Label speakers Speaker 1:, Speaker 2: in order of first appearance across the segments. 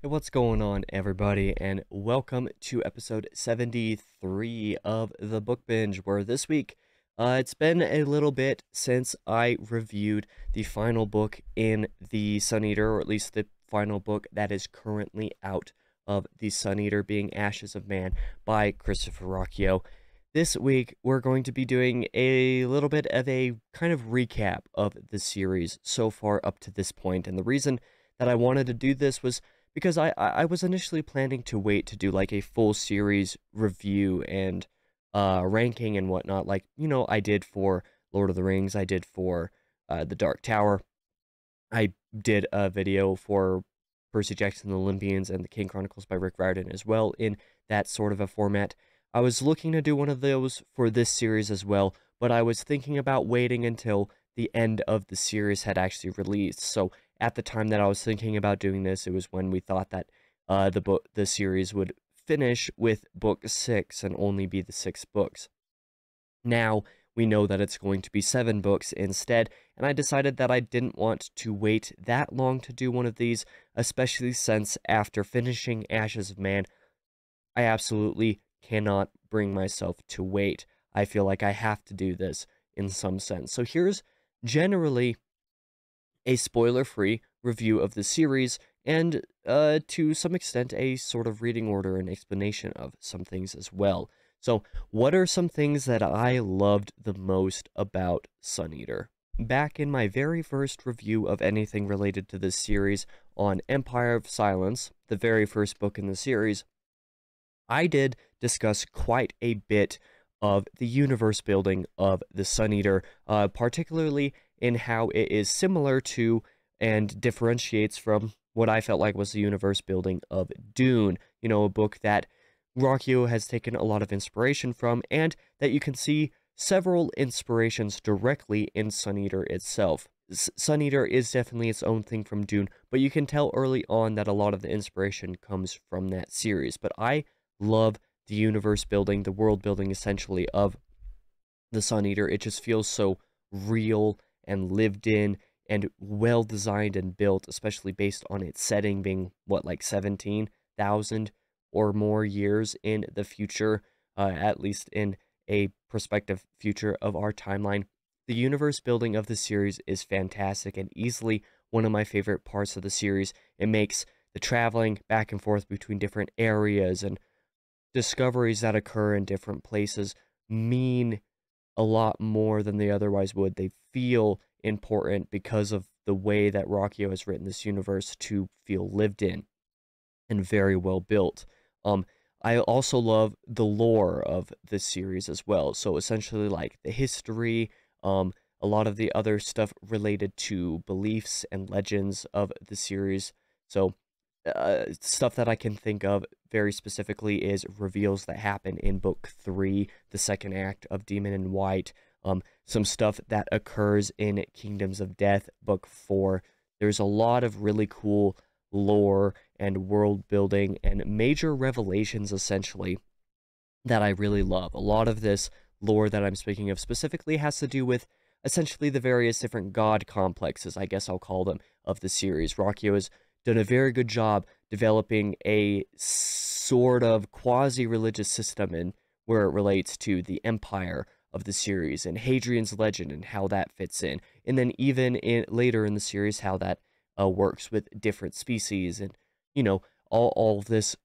Speaker 1: Hey, what's going on, everybody, and welcome to episode 73 of the Book Binge, where this week, it's been a little bit since I reviewed the final book in the Sun Eater, or at least the final book that is currently out of the Sun Eater, being Ashes of Man by Christopher Ruocchio. This week, we're going to be doing a little bit of a kind of recap of the series so far up to this point, and the reason that I wanted to do this was because I was initially planning to wait to do like a full series review and ranking and whatnot, like I did for Lord of the Rings, I did for The Dark Tower, I did a video for Percy Jackson and the Olympians and the King Chronicles by Rick Riordan as well in that sort of a format. I was looking to do one of those for this series as well, but I was thinking about waiting until the end of the series had actually released. So at the time that I was thinking about doing this, it was when we thought that the series would finish with book 6 and only be the 6 books. Now we know that it's going to be 7 books instead, and I decided that I didn't want to wait that long to do one of these, especially since after finishing Ashes of Man, I absolutely cannot bring myself to wait. I feel like I have to do this in some sense. So here's generally a spoiler-free review of the series, and to some extent a sort of reading order and explanation of some things as well. So, what are some things that I loved the most about Sun Eater? Back in my very first review of anything related to this series on Empire of Silence, the very first book in the series, I did discuss quite a bit of the universe building of the Sun Eater, particularly in how it is similar to and differentiates from what I felt like was the universe building of Dune, a book that Rockio has taken a lot of inspiration from, and that you can see several inspirations directly in Sun Eater itself. Sun Eater is definitely its own thing from Dune, but you can tell early on that a lot of the inspiration comes from that series. But I love the universe building, the world building essentially of the Sun Eater. It just feels so real and lived in and well designed and built, especially based on its setting being what, like 17,000 or more years in the future, at least in a prospective future of our timeline. The universe building of the series is fantastic and easily one of my favorite parts of the series. It makes the traveling back and forth between different areas and discoveries that occur in different places mean a lot more than they otherwise would. They feel important because of the way that Rockio has written this universe to feel lived in and very well built. Um, I also love the lore of this series as well. So essentially, like the history, a lot of the other stuff related to beliefs and legends of the series. So stuff that I can think of very specifically is reveals that happen in book 3, the second act of Demon in White. Some stuff that occurs in Kingdoms of Death, book 4. There's a lot of really cool lore and world building and major revelations essentially that I really love. A lot of this lore that I'm speaking of specifically has to do with essentially the various different god complexes, I guess I'll call them, of the series. Rockio has done a very good job developing a sort of quasi-religious system in where it relates to the empire of the series and Hadrian's legend and how that fits in. And then even later in the series, how that works with different species and, all this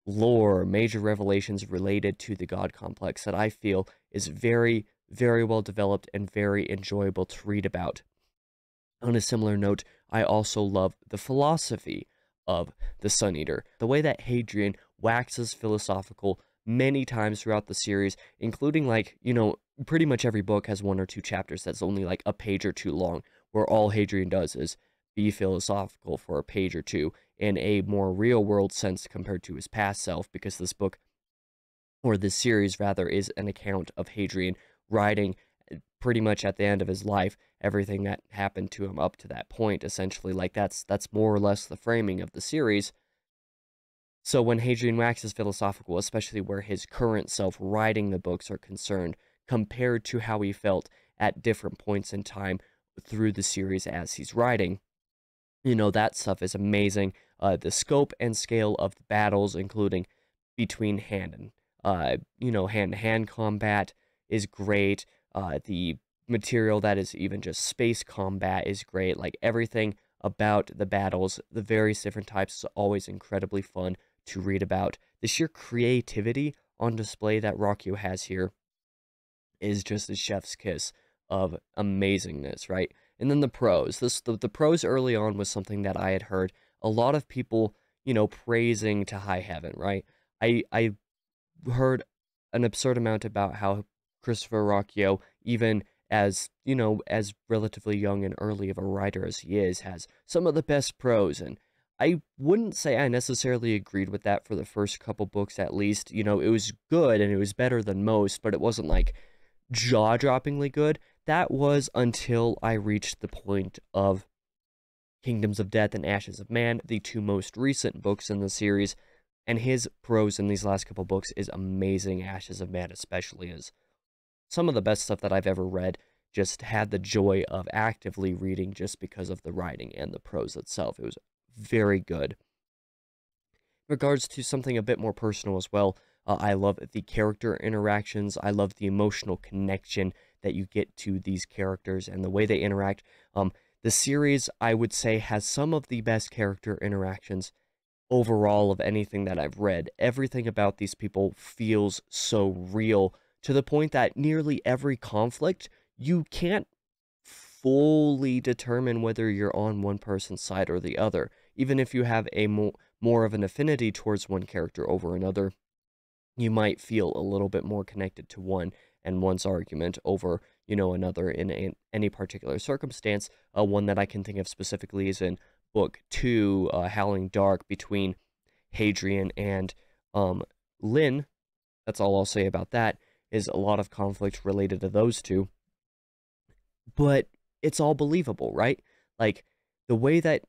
Speaker 1: lore, major revelations related to the god complex that I feel is very, very well developed and very enjoyable to read about. On a similar note, I also love the philosophy of the Sun Eater. The way that Hadrian waxes philosophical many times throughout the series, including pretty much every book has 1 or 2 chapters that's only like a page or two long, where all Hadrian does is be philosophical for a page or two in a more real world sense compared to his past self, because this book, or this series rather, is an account of Hadrian writing pretty much at the end of his life everything that happened to him up to that point. Essentially, like that's more or less the framing of the series. So when Hadrian waxes philosophical, especially where his current self writing the books are concerned, compared to how he felt at different points in time through the series as he's writing, That stuff is amazing. The scope and scale of the battles, including between hand-to-hand combat is great. The material that is even just space combat is great. Like everything about the battles, the various different types is always incredibly fun to read about. The sheer creativity on display that Rockio has here is just a chef's kiss of amazingness, right? And then the pros. The pros early on was something that I had heard a lot of people, praising to high heaven, right? I heard an absurd amount about how Christopher Ruocchio, even as relatively young and early of a writer as he is, has some of the best prose. And I wouldn't say I necessarily agreed with that for the first couple books, at least. It was good and it was better than most, but it wasn't like jaw-droppingly good. That was until I reached the point of Kingdoms of Death and Ashes of Man, the two most recent books in the series, and his prose in these last couple books is amazing. Ashes of Man especially is some of the best stuff that I've ever read. Just had the joy of actively reading just because of the writing and the prose itself. It was very good. In regards to something a bit more personal as well, I love the character interactions. I love the emotional connection that you get to these characters and the way they interact. The series, I would say, has some of the best character interactions overall of anything that I've read. Everything about these people feels so real, to the point that nearly every conflict, you can't fully determine whether you're on one person's side or the other. Even if you have a more of an affinity towards one character over another, you might feel a little bit more connected to one and one's argument over, another in any particular circumstance. One that I can think of specifically is in Book 2, Howling Dark, between Hadrian and Lynn. That's all I'll say about that, is a lot of conflict related to those two. But it's all believable, right? Like, the way that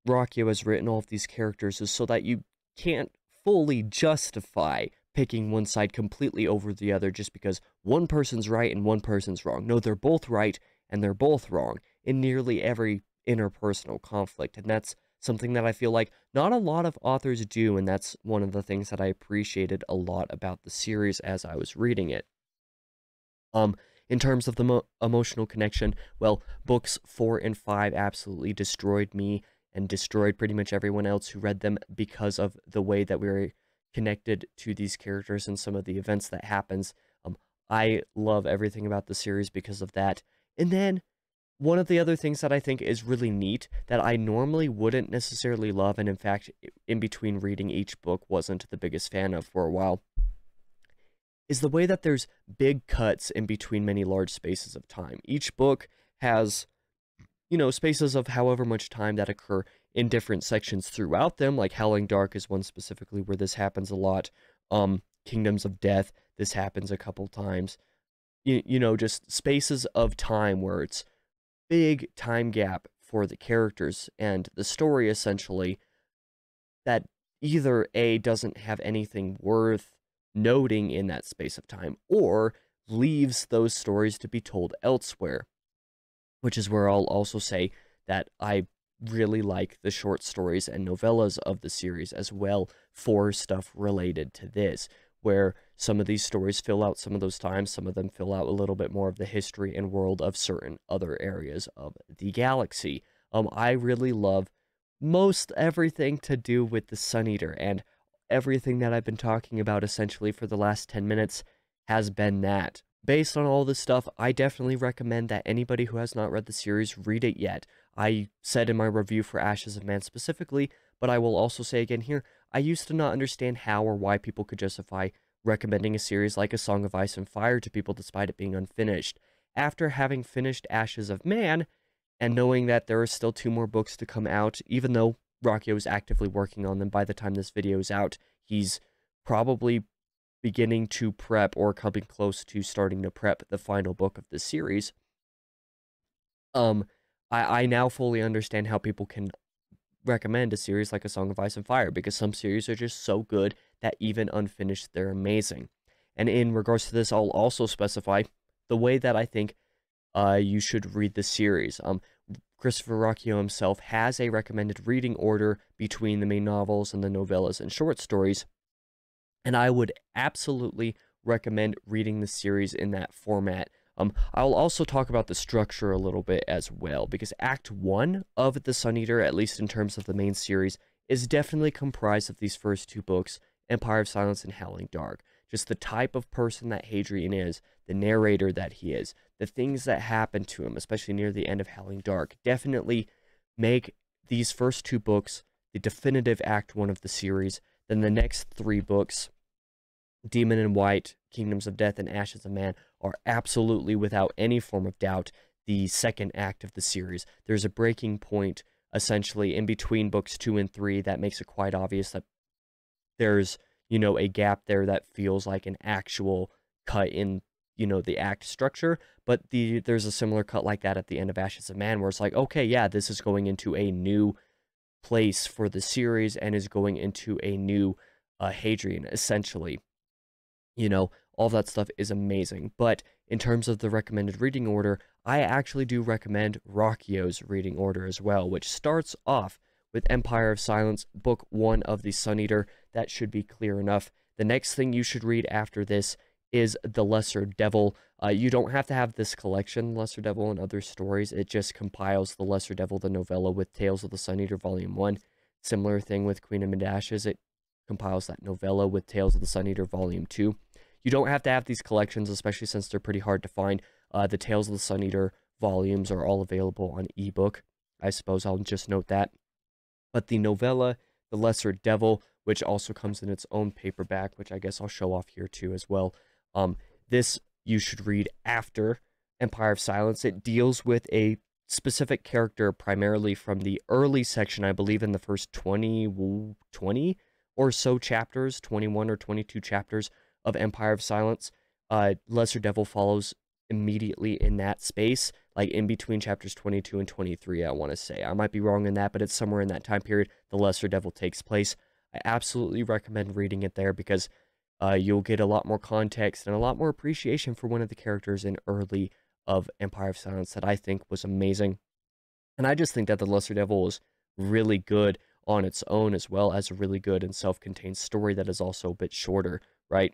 Speaker 1: Rockio has written all of these characters is so that you can't fully justify picking one side completely over the other just because one person's right and one person's wrong. No, they're both right and they're both wrong in nearly every interpersonal conflict. And that's something that I feel like not a lot of authors do, and that's one of the things that I appreciated a lot about the series as I was reading it. In terms of the emotional connection, well, books 4 and 5 absolutely destroyed me and destroyed pretty much everyone else who read them because of the way that we were connected to these characters and some of the events that happens. I love everything about the series because of that. And then one of the other things that I think is really neat that I normally wouldn't necessarily love, and in fact, in between reading each book, wasn't the biggest fan of for a while, is the way that there's big cuts in between many large spaces of time. Each book has, spaces of however much time that occur in different sections throughout them. Like Howling Dark is one specifically where this happens a lot. Kingdoms of Death, this happens a couple times. Just spaces of time where it's big time gap for the characters and the story, essentially, that either A, doesn't have anything worth noting in that space of time, or leaves those stories to be told elsewhere. Which is where I'll also say that I really like the short stories and novellas of the series as well for stuff related to this, where some of these stories fill out some of those times, some of them fill out a little bit more of the history and world of certain other areas of the galaxy. I really love most everything to do with the Sun Eater, and everything that I've been talking about essentially for the last 10 minutes has been that. Based on all this stuff, I definitely recommend that anybody who has not read the series read it yet. I said in my review for Ashes of Man specifically, but I will also say again here, I used to not understand how or why people could justify recommending a series like A Song of Ice and Fire to people despite it being unfinished. After having finished Ashes of Man, and knowing that there are still 2 more books to come out, even though Rockio is actively working on them by the time this video is out, he's probably beginning to prep or coming close to starting to prep the final book of the series. I now fully understand how people can recommend a series like A Song of Ice and Fire, because some series are just so good that even unfinished, they're amazing. And in regards to this, I'll also specify the way that I think you should read the series. Christopher Ruocchio himself has a recommended reading order between the main novels and the novellas and short stories, and I would absolutely recommend reading the series in that format. I'll also talk about the structure a little bit as well, because Act 1 of The Sun Eater, at least in terms of the main series, is definitely comprised of these first two books, Empire of Silence and Howling Dark. Just the type of person that Hadrian is, the narrator that he is, the things that happen to him, especially near the end of Howling Dark, definitely make these first two books the definitive Act 1 of the series. Then the next three books, Demon in White, Kingdoms of Death, and Ashes of Man, are absolutely, without any form of doubt, the second act of the series. There's a breaking point, essentially, in between books 2 and 3 that makes it quite obvious that there's, a gap there that feels like an actual cut in, the act structure. But there's a similar cut like that at the end of Ashes of Man, where it's like, okay, yeah, this is going into a new place for the series and is going into a new Hadrian, essentially. All that stuff is amazing. But in terms of the recommended reading order, I actually do recommend Ruocchio's reading order as well, which starts off with Empire of Silence, Book 1 of the Sun Eater. That should be clear enough. The next thing you should read after this is The Lesser Devil. You don't have to have this collection, Lesser Devil and Other Stories. It just compiles The Lesser Devil, the novella, with Tales of the Sun Eater, Volume 1. Similar thing with Queen of Ashes. It compiles that novella with Tales of the Sun Eater, Volume 2. You don't have to have these collections, especially since they're pretty hard to find. The Tales of the Sun Eater volumes are all available on ebook. I suppose I'll just note that. But the novella, The Lesser Devil, which also comes in its own paperback, which I guess I'll show off here too as well. This you should read after Empire of Silence. It deals with a specific character primarily from the early section, I believe in the first 20 or so chapters, 21 or 22 chapters of Empire of Silence. Lesser Devil follows immediately in that space, like in between chapters 22 and 23, I want to say. I might be wrong in that, but it's somewhere in that time period the Lesser Devil takes place. I absolutely recommend reading it there because you'll get a lot more context and a lot more appreciation for one of the characters in early of Empire of Silence that I think was amazing. And I just think that the Lesser Devil is really good on its own, as well as a really good and self-contained story that is also a bit shorter, right?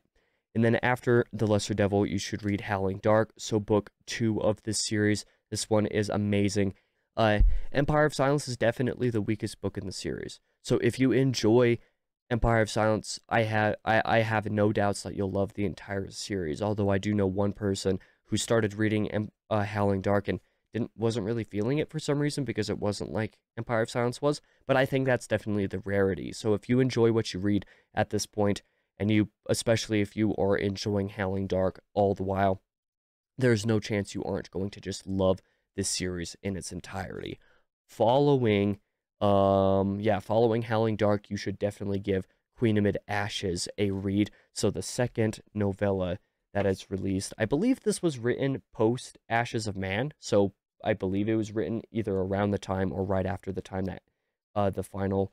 Speaker 1: And then after The Lesser Devil, you should read Howling Dark, so book 2 of this series. This one is amazing. Empire of Silence is definitely the weakest book in the series. So if you enjoy Empire of Silence, I have no doubts that you'll love the entire series. Although I do know one person who started reading Howling Dark and wasn't really feeling it for some reason because it wasn't like Empire of Silence was. But I think that's definitely the rarity. So if you enjoy what you read at this point, and especially if you are enjoying Howling Dark all the while, there's no chance you aren't going to just love this series in its entirety. Following Howling Dark, you should definitely give Queen Amid Ashes a read. So the second novella that is released, I believe this was written post Ashes of Man, so I believe it was written either around the time or right after the time that the final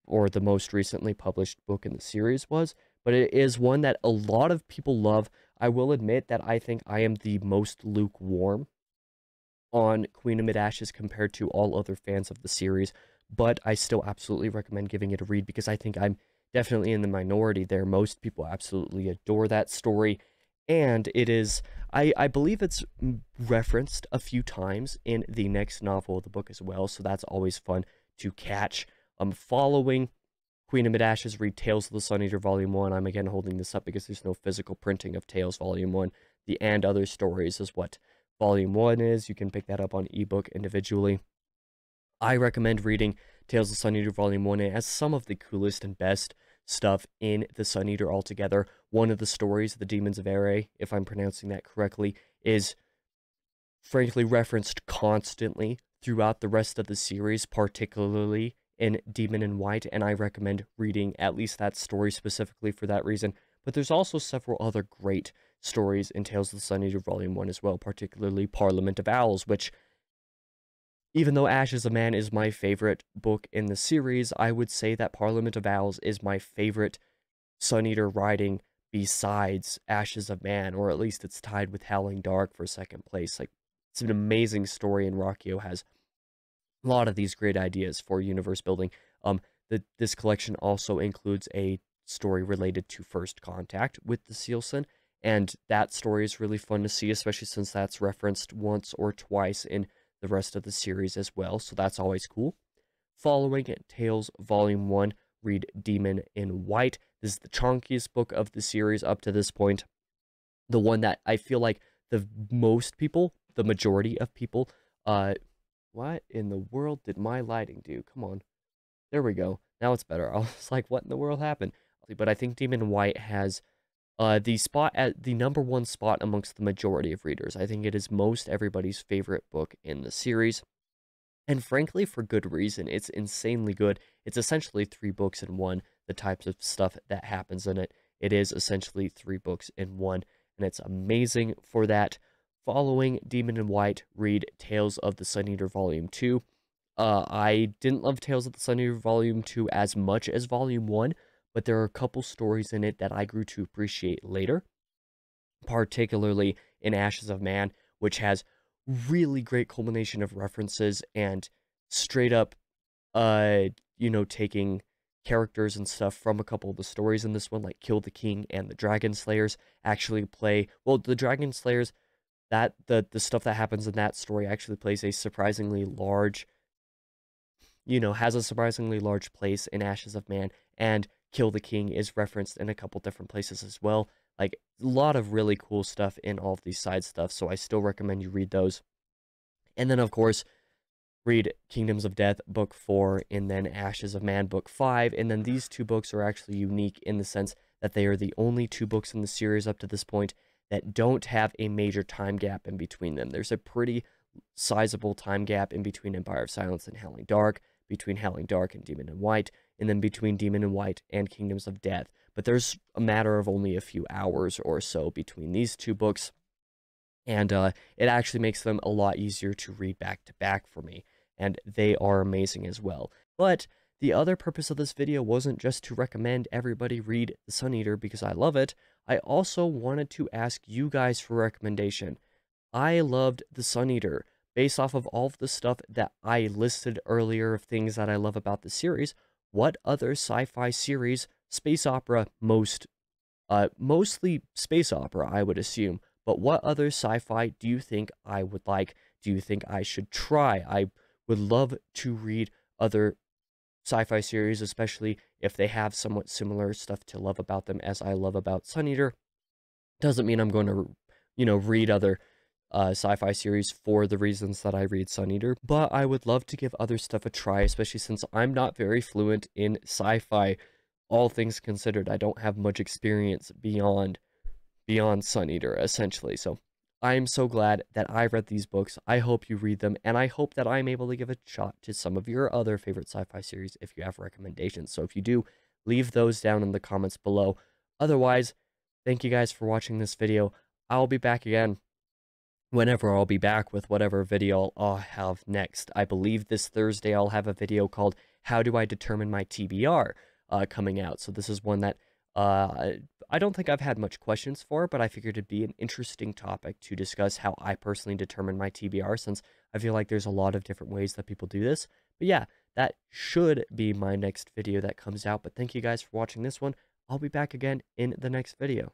Speaker 1: or the most recently published book in the series was. But it is one that a lot of people love. I will admit that I think I am the most lukewarm on Queen Amid Ashes compared to all other fans of the series, but I still absolutely recommend giving it a read because I think I'm definitely in the minority there. Most people absolutely adore that story, and it is, I believe it's referenced a few times in the next novel of the book as well, so that's always fun to catch. Following Queen Amid Ashes, read Tales of the Sun Eater Volume 1. I'm again holding this up because there's no physical printing of Tales Volume 1. The And Other Stories is what Volume 1 is. You can pick that up on ebook individually. I recommend reading Tales of the Sun Eater Volume 1. It has some of the coolest and best stuff in the Sun Eater altogether. One of the stories, The Demons of Ere, if I'm pronouncing that correctly, is frankly referenced constantly throughout the rest of the series, particularly in Demon in White, and I recommend reading at least that story specifically for that reason. But there's also several other great stories in Tales of the Sun Eater Volume 1 as well, particularly Parliament of Owls, which, even though Ashes of Man is my favorite book in the series, I would say that Parliament of Owls is my favorite Sun Eater writing besides Ashes of Man, or at least it's tied with Howling Dark for second place. Like, it's an amazing story, and Ruocchio has A lot of these great ideas for universe building. This collection also includes a story related to First Contact with the Sealson, and that story is really fun to see, especially since that's referenced once or twice in the rest of the series as well, so that's always cool. Following Tales Volume 1, read Demon in White. This is the chunkiest book of the series up to this point. The one that I feel like the majority of people, what in the world did my lighting do? Come on. There we go. Now it's better. I was like, what in the world happened? But I think Demon in White has the spot at the #1 spot amongst the majority of readers. I think it is most everybody's favorite book in the series. And frankly, for good reason. It's insanely good. It's essentially 3 books in one. The types of stuff that happens in it. It is essentially 3 books in one. And it's amazing for that. Following Demon in White, read Tales of the Sun Eater Volume 2. I didn't love Tales of the Sun Eater Volume 2 as much as Volume 1, but there are a couple stories in it that I grew to appreciate later, particularly in Ashes of Man, which has really great culmination of references and straight up, taking characters and stuff from a couple of the stories in this one, like Kill the King and the Dragon Slayers actually play, well, the Dragon Slayers, that the stuff that happens in that story actually plays a surprisingly large, has a surprisingly large place in Ashes of Man, and Kill the King is referenced in a couple different places as well. Like, a lot of really cool stuff in all of these side stuff, so I still recommend you read those. And then, of course, read Kingdoms of Death, Book 4, and then Ashes of Man, Book 5, and then these 2 books are actually unique in the sense that they are the only 2 books in the series up to this point that don't have a major time gap in between them. There's a pretty sizable time gap in between Empire of Silence and Howling Dark, between Howling Dark and Demon in White, and then between Demon in White and Kingdoms of Death. But there's a matter of only a few hours or so between these 2 books, and it actually makes them a lot easier to read back to back for me, and they are amazing as well. But the other purpose of this video wasn't just to recommend everybody read The Sun Eater because I love it. I also wanted to ask you guys for recommendation. I loved The Sun Eater. Based off of all of the stuff that I listed earlier of things that I love about the series, what other sci-fi series, space opera, mostly space opera, I would assume, but what other sci-fi do you think I would like? Do you think I should try? I would love to read other sci-fi series, especially if they have somewhat similar stuff to love about them as I love about Sun Eater. Doesn't mean I'm going to, read other sci-fi series for the reasons that I read Sun Eater, but I would love to give other stuff a try, especially since I'm not very fluent in sci-fi. All things considered, I don't have much experience beyond Sun Eater, essentially. So I'm so glad that I read these books. I hope you read them, and I hope that I'm able to give a shot to some of your other favorite sci-fi series if you have recommendations. So if you do, leave those down in the comments below. Otherwise, thank you guys for watching this video. I'll be back again whenever I'll be back with whatever video I'll have next. I believe this Thursday I'll have a video called How Do I Determine My TBR coming out. So this is one that I don't think I've had much questions for, but I figured it'd be an interesting topic to discuss how I personally determine my TBR, since I feel like there's a lot of different ways that people do this. But yeah, that should be my next video that comes out. But thank you guys for watching this one. I'll be back again in the next video.